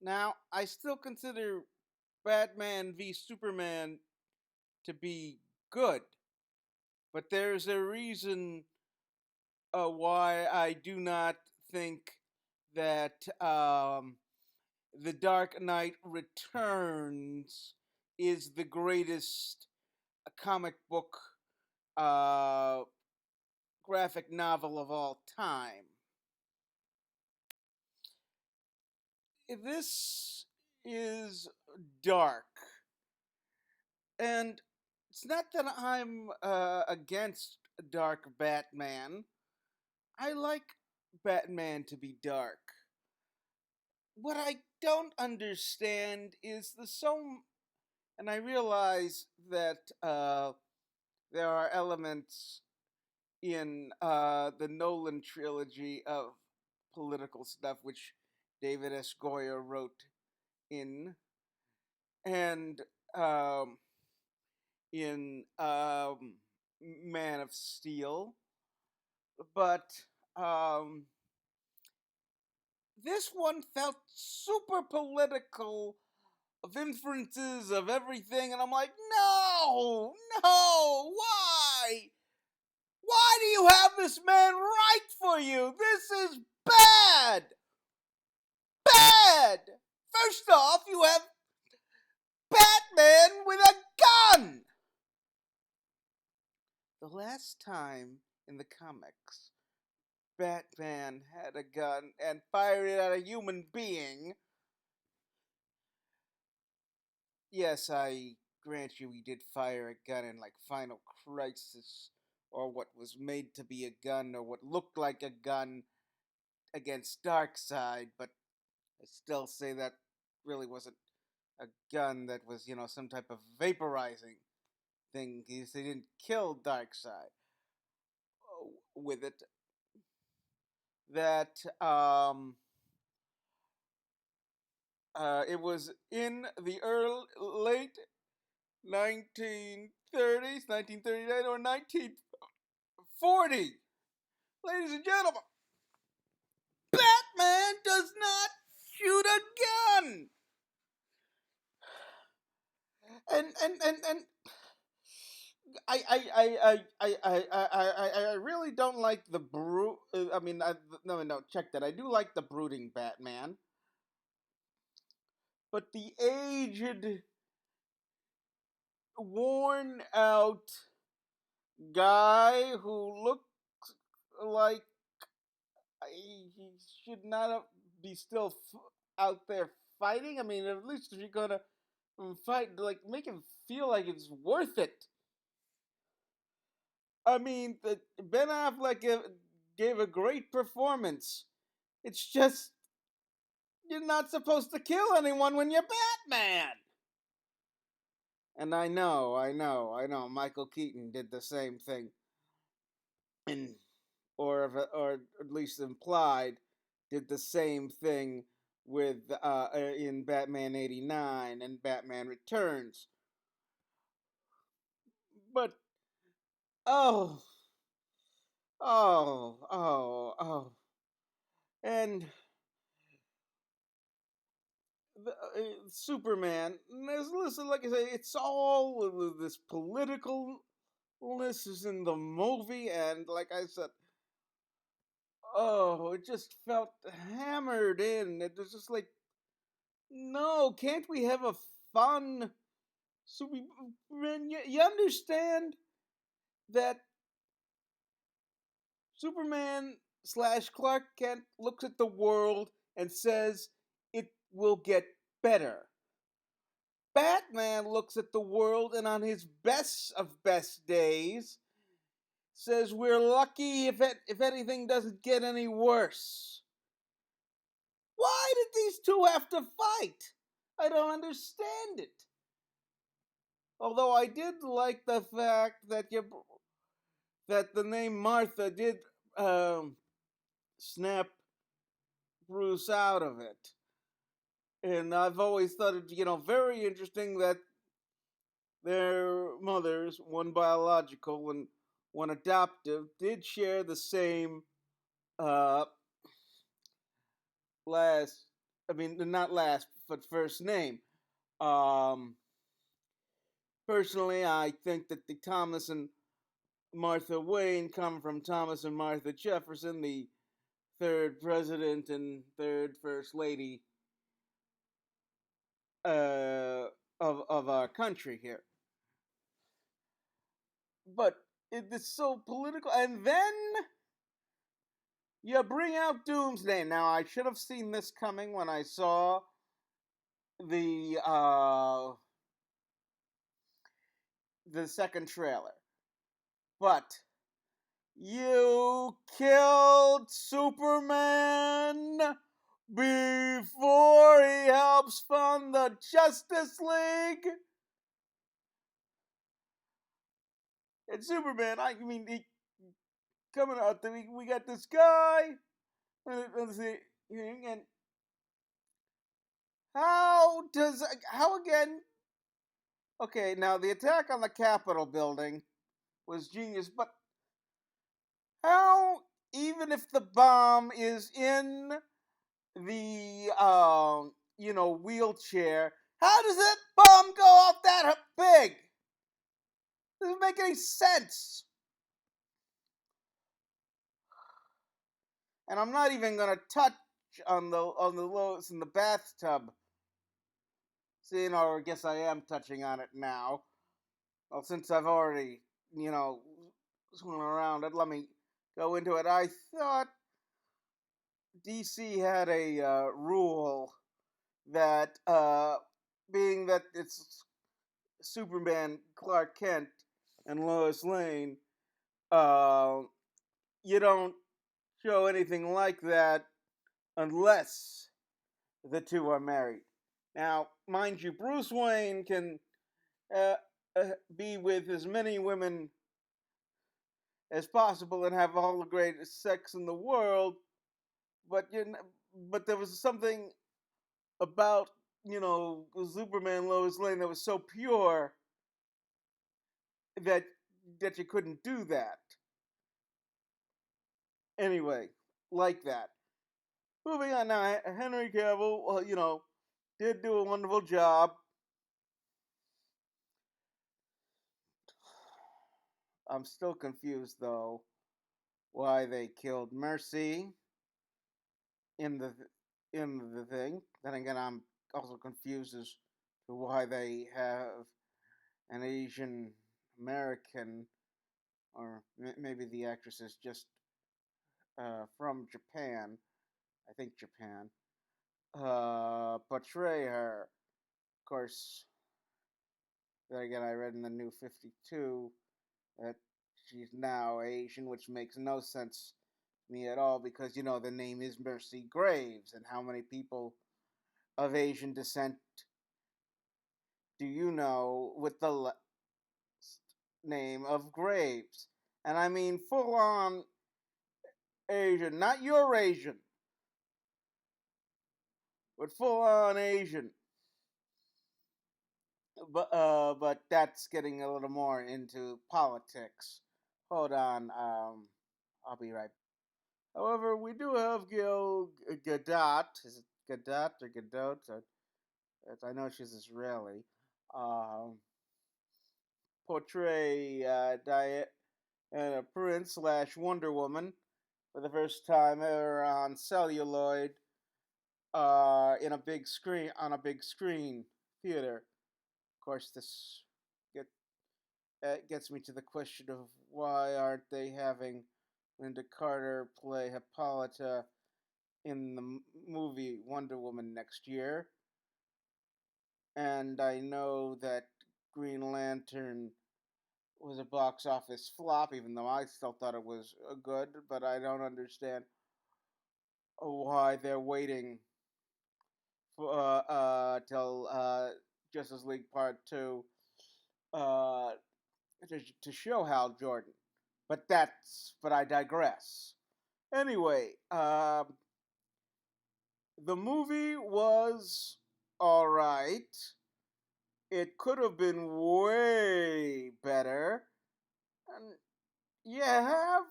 Now, I still consider Batman v Superman to be good, but there's a reason why I do not think that The Dark Knight Returns is the greatest comic book uh, graphic novel of all time. This is dark, and it's not that I'm against dark Batman. I like Batman to be dark. What I don't understand is and I realize that there are elements in the Nolan trilogy of political stuff which David S. Goyer wrote in, and um, in Man of Steel, but um, this one felt super political of inferences of everything, and I'm like, no, no, why? Why do you have this man write for you? This is bad! Bad! First off, you have Batman with a gun! The last time in the comics Batman had a gun and fired it at a human being, yes, I grant you he did fire a gun in like Final Crisis, or what was made to be a gun, or what looked like a gun against Darkseid, but I still say that really wasn't a gun. That was, some type of vaporizing thing. He didn't kill Darkseid with it. That it was in the late 1930s, 1939 or 1940. Ladies and gentlemen, Batman does not shoot a gun. And I really don't like the I mean, no, check that. I do like the brooding Batman, but the aged, worn out guy who looks like he should not be still out there fighting. I mean, at least if you're gonna fight, like, make him feel like it's worth it. I mean, Ben Affleck gave a great performance. It's just you're not supposed to kill anyone when you're Batman. And I know. Michael Keaton did the same thing, and or at least implied did the same thing with in Batman '89 and Batman Returns. But oh, oh, and Superman. Listen, like I say, it's all this politicalness is in the movie, and like I said, oh, it just felt hammered in. It was just like, no, can't we have a fun Superman? You understand that Superman slash Clark Kent looks at the world and says it will get better. Batman looks at the world and on his best of best days says we're lucky if anything doesn't get any worse. Why did these two have to fight? I don't understand it. Although I did like the fact that the name Martha did snap Bruce out of it. And I've always thought it, very interesting that their mothers, one biological and one adoptive, did share the same uh, last I mean, not last, but first name. Um, Personally, I think that the Thomas and Martha Wayne come from Thomas and Martha Jefferson, the third president and third first lady uh, of our country here. But it is so political, and then you bring out Doomsday. Now, I should have seen this coming when I saw the uh, the second trailer, but you killed Superman before he helps fund the Justice League. And Superman, I mean, he coming out. We got this guy. Let's see, and how again? Okay, now the attack on the Capitol building was genius, but how? Even if the bomb is in the wheelchair, how does that bomb go off that big? Doesn't make any sense. And I'm not even gonna touch on the Lois in the bathtub. See, or I guess I am touching on it now. Well, since I've already, you know, swung around it, let me go into it. I thought DC had a rule that, being that it's Superman, Clark Kent, and Lois Lane, uh, you don't show anything like that unless the two are married. Now, mind you, Bruce Wayne can uh, be with as many women as possible and have all the greatest sex in the world, but but there was something about Superman Lois Lane that was so pure that you couldn't do that. Anyway, like that. Moving on now, Henry Cavill, well, did do a wonderful job. I'm still confused though why they killed Mercy in the thing. Then again, I'm also confused as to why they have an Asian American, or maybe the actress is just from Japan. I think Japan. Portray her. Of course, then again, I read in the New 52 that she's now Asian, which makes no sense to me at all because the name is Mercy Graves, and how many people of Asian descent do you know with the name of Graves? And I mean full on Asian, not your Asian, but full on Asian. But that's getting a little more into politics. Hold on, I'll be right. However, we do have Gil Gadot. Is it Gadot or Gadot? I know she's Israeli. Um, Portray Diana Prince slash Wonder Woman for the first time ever on celluloid, in a big screen on a big screen theater. Of course, this get gets me to the question of why aren't they having Linda Carter play Hippolyta in the movie Wonder Woman next year? And I know that Green Lantern was a box office flop, even though I still thought it was good. But I don't understand why they're waiting for till Justice League Part Two uh, to show Hal Jordan. But I digress. Anyway, the movie was all right. It could have been way better. And you have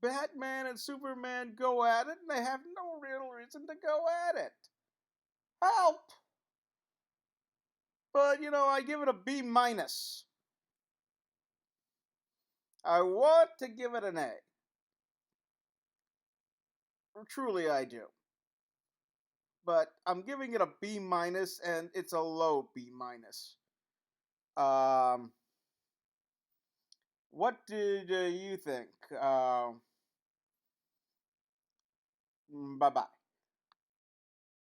Batman and Superman go at it, and they have no real reason to go at it. Help! But I give it a B minus. I want to give it an A. Truly, I do. But I'm giving it a B minus, and it's a low B minus. Um, what did you think? Bye bye.